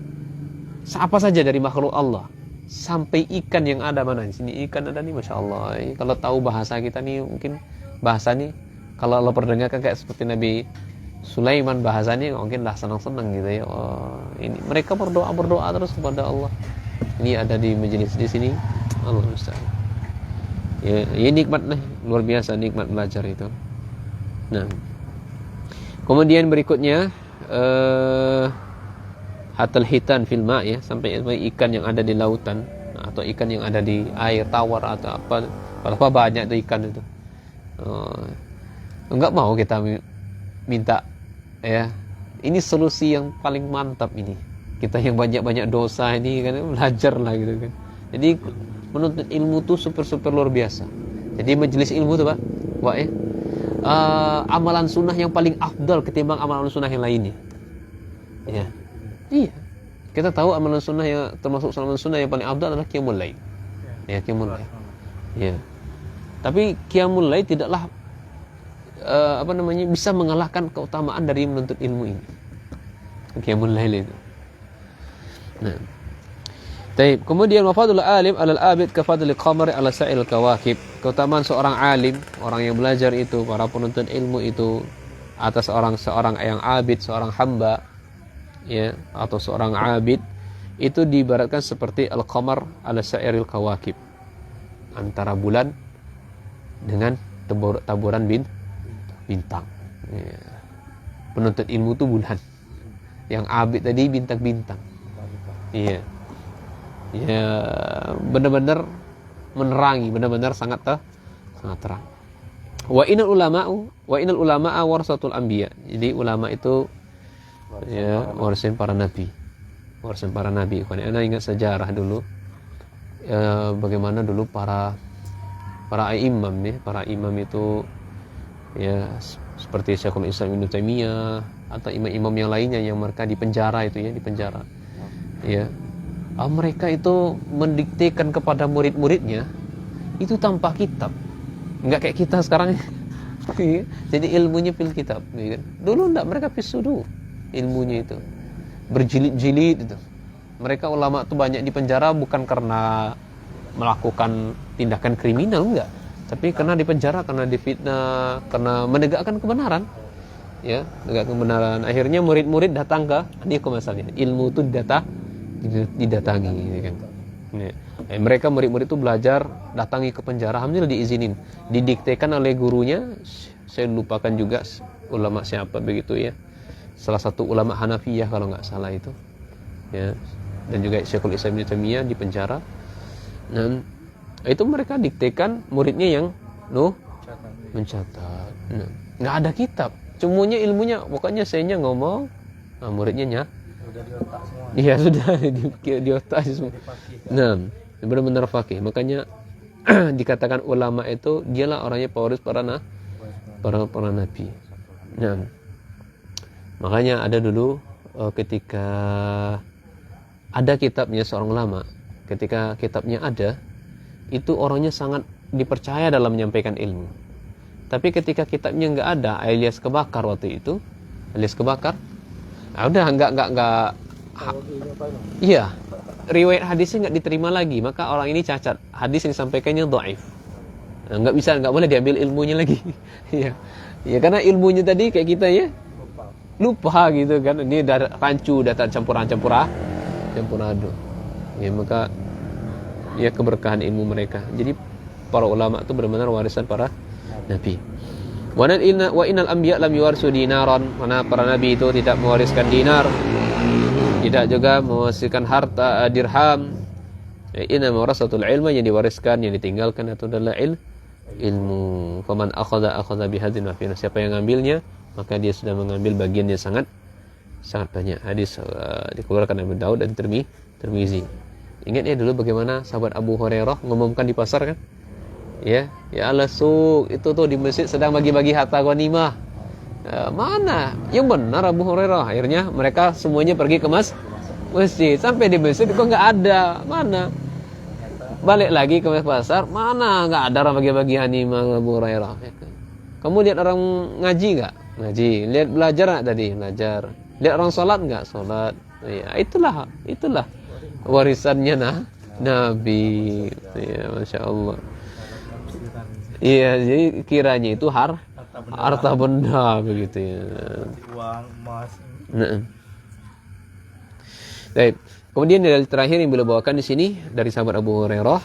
Speaker 1: Apa saja dari makhluk Allah, sampai ikan yang ada mana di sini, ikan ada nih, Masya Allah. Kalau tahu bahasa kita nih, mungkin bahasa nih, kalau lo perdengarkan kayak seperti Nabi Sulaiman bahasanya, mungkin lah senang-senang gitu ya. Oh, ini mereka berdoa terus kepada Allah. Ini ada di majelis di sini, Allah musta'an. Ya, ini nikmat nih, luar biasa nikmat belajar itu. Nah, kemudian berikutnya hatal hitan fil ma', ya, sampai ikan yang ada di lautan atau ikan yang ada di air tawar atau apa banyak itu ikan itu. Enggak mau kita minta, ya. Ini solusi yang paling mantap ini. Kita yang banyak-banyak dosa ini kan belajar lah gitu kan. Jadi menuntut ilmu tuh super luar biasa. Jadi majelis ilmu tuh Pak, amalan sunnah yang paling afdal ketimbang amalan sunnah yang lainnya. Ya. Iya. Kita tahu amalan sunnah yang termasuk amalan sunnah yang paling afdal adalah qiyamul lail. Ya, qiyamul lail. Ya. Tapi qiyamul lail tidaklah bisa mengalahkan keutamaan dari menuntut ilmu ini. Qiyamul lail itu. Nah. Baik, kemudian wafadul alim alal abid kafadul qamari ala sa'il kawakib. Keutamaan seorang alim, orang yang belajar itu, para penuntut ilmu itu atas seorang yang abid, seorang hamba, ya, atau seorang abid itu diibaratkan seperti al-qamar ala sa'iril kawakib. Antara bulan dengan taburan bintang. Ya. Penuntut ilmu itu bulan. Yang abid tadi bintang-bintang. Iya. Ya, benar-benar menerangi, benar-benar sangat terang. Wa inal ulama'a warasatul anbiya. Jadi ulama itu ya warisan para nabi. Warisan para nabi. Karena ingat sejarah dulu. Bagaimana dulu para imam ya, para imam itu ya seperti Syekhul Islam Ibnu Taimiyah atau imam-imam yang lainnya yang mereka di penjara itu ya, di penjara. Ya. Mereka itu mendiktekan kepada murid-muridnya itu tanpa kitab. Enggak kayak kita sekarang. Jadi ilmunya fil kitab, ya kan? Dulu enggak, mereka fisudu ilmunya itu. Berjilid-jilid itu. Mereka ulama itu banyak di penjara bukan karena melakukan tindakan kriminal, enggak. Tapi karena di penjara, karena difitnah, karena menegakkan kebenaran. Ya, menegakkan kebenaran. Akhirnya murid-murid datang ke ini masalahnya. Ilmu itu didatangi, ya kan. Ya. Mereka murid-murid itu belajar, datangi ke penjara, alhamdulillah diizinin, didiktekan oleh gurunya. Saya lupakan juga ulama siapa begitu ya. Salah satu ulama Hanafiyah kalau nggak salah itu. Ya. Dan juga Syekhul Islam Ibnu Taimiyah di penjara. Dan itu mereka diktekan muridnya yang mencatat. Nah, nggak ada kitab, cumanya ilmunya, pokoknya sayanya ngomong, muridnya
Speaker 2: Sudah di otak semua.
Speaker 1: Iya sudah di otak semua. Nah, benar-benar fakih. Makanya dikatakan ulama itu dialah orangnya pewaris para nabi. Nah, makanya ada dulu ketika ada kitabnya seorang ulama, ketika kitabnya ada, itu orangnya sangat dipercaya dalam menyampaikan ilmu. Tapi ketika kitabnya nggak ada, alias kebakar waktu itu, udah nggak iya, riwayat hadisnya nggak diterima lagi, maka orang ini cacat, hadis yang disampaikannya dhaif, nggak boleh diambil ilmunya lagi. Ya karena ilmunya tadi kayak kita ya lupa gitu kan, ini udah rancu, udah campur aduk ya, maka ya keberkahan ilmu mereka. Jadi para ulama itu benar-benar warisan para nabi. Wa innal anbiya lam yuwarisu dinaran, mana para nabi itu tidak mewariskan dinar, tidak juga mewariskan harta dirham. Inna warasatul ilma, yang diwariskan, yang ditinggalkan itu adalah ilmu. Faman akhadha bihadzin wafir. Siapa yang ngambilnya, maka dia sudah mengambil bagian yang sangat banyak. Hadis dikeluarkan Abu Daud dan Tirmizi. Ingat ya dulu bagaimana sahabat Abu Hurairah ngumumkan di pasar kan? Ya Allah itu tuh di masjid sedang bagi-bagi harta ghanimah. Mana? Yang benar Abu Hurairah. Akhirnya mereka semuanya pergi ke masjid. Sampai di masjid kok nggak ada. Mana? Balik lagi ke pasar, mana nggak ada orang bagi-bagi ghanimah Abu Hurairah. Kamu lihat orang ngaji nggak? Ngaji. Lihat belajar nggak tadi? Belajar. Lihat orang sholat nggak? Sholat. Ya, itulah warisannya Nabi. Ya, Masya Allah. Iya, jadi kiranya itu harta benda begitu ya.
Speaker 2: Uang, emas.
Speaker 1: Nah. Baik. Kemudian dalil terakhir yang beliau bawakan di sini dari sahabat Abu Hurairah,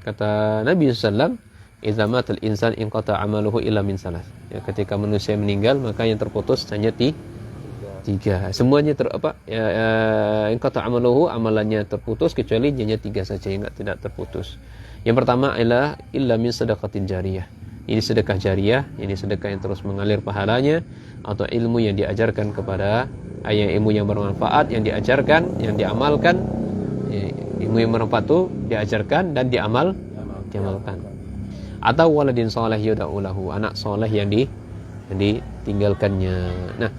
Speaker 1: kata Nabi SAW, "Idza matal insan inqata amaluhu illa min salas." Ya, ketika manusia meninggal maka yang terputus hanya tiga. Semuanya inqata amaluhu, amalannya terputus kecuali hanya 3 saja yang tidak terputus. Yang pertama adalah illa min sadaqatin jariyah. Ini sedekah jariyah, ini sedekah yang terus mengalir pahalanya, atau ilmu yang diajarkan kepada ilmu yang bermanfaat yang diajarkan, yang diamalkan. Ilmu yang bermanfaat itu diajarkan dan diamalkan. Atau waladin saleh yud'u lahu, anak saleh yang ditinggalkannya. Nah,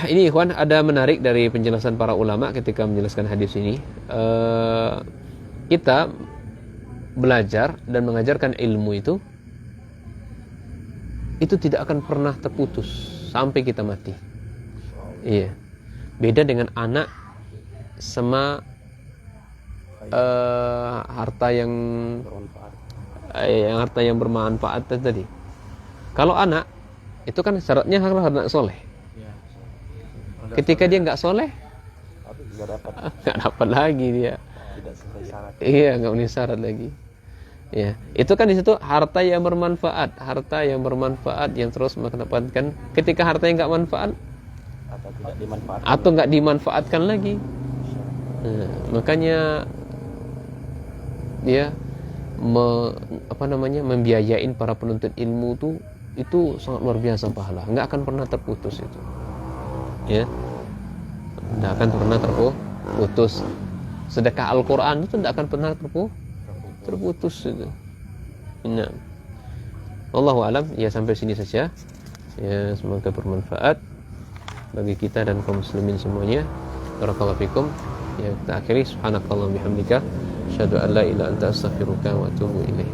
Speaker 1: ini ikhwan ada menarik dari penjelasan para ulama ketika menjelaskan hadis ini. Kita belajar dan mengajarkan ilmu itu tidak akan pernah terputus sampai kita mati. Iya. Beda dengan anak sama harta yang bermanfaat tadi. Kalau anak itu kan syaratnya harus anak soleh. Ketika dia nggak soleh, nggak dapat lagi dia. Iya, nggak memenuhi syarat lagi. Ya, itu kan di situ harta yang bermanfaat yang terus mendapatkan. Ketika harta yang nggak manfaat atau nggak dimanfaatkan lagi, nah, makanya dia membiayain para penuntut ilmu itu sangat luar biasa pahala, nggak akan pernah terputus itu. Ya, nggak akan pernah terputus. Sedekah Al-Quran itu tidak akan pernah terputus itu. Nah, wallahu alam. Ya, sampai sini saja. Ya, semoga bermanfaat bagi kita dan kaum muslimin semuanya. Barakallahu fikum. Ya, kita akhiri subhanakallahumma bihamdika asyhadu an la ilaha illa anta astaghfiruka wa atubu ilaik.